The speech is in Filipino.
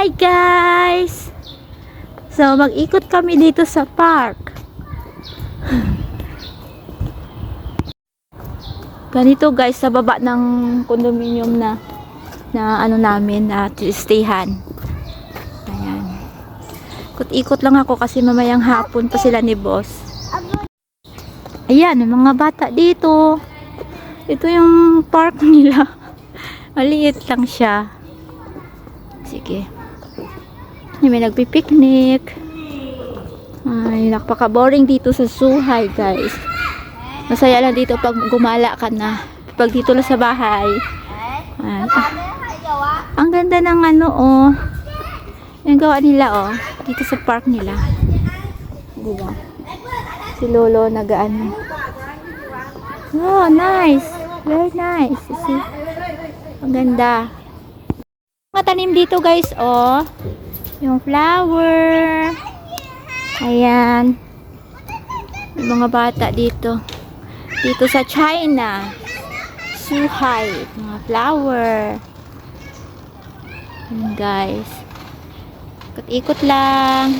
Hi guys! So mag-ikot kami dito sa park. Ganito guys, sa baba ng condominium na ano namin na stayhan. Ayan. Ikot lang ako kasi mamayang hapon pa sila ni boss. Ayan, may mga bata dito. Ito yung park nila. Maliit lang siya. Sige. May nagpipiknik. Ay, napaka-boring dito sa Suhay, guys. Masaya lang dito pag gumala ka na. Pag dito lang sa bahay. Ang ganda ng ano, oh. Yung gawa nila, oh. Dito sa park nila. Diba? Si Lolo nag-ano. Oh, nice. Very nice. See? Ang ganda. Mga tanim dito, guys, oh. Yung flower. Ayan. Yung mga bata dito. Dito sa China. Suhay. Mga flower. Ayan, guys. Ikot-ikot lang.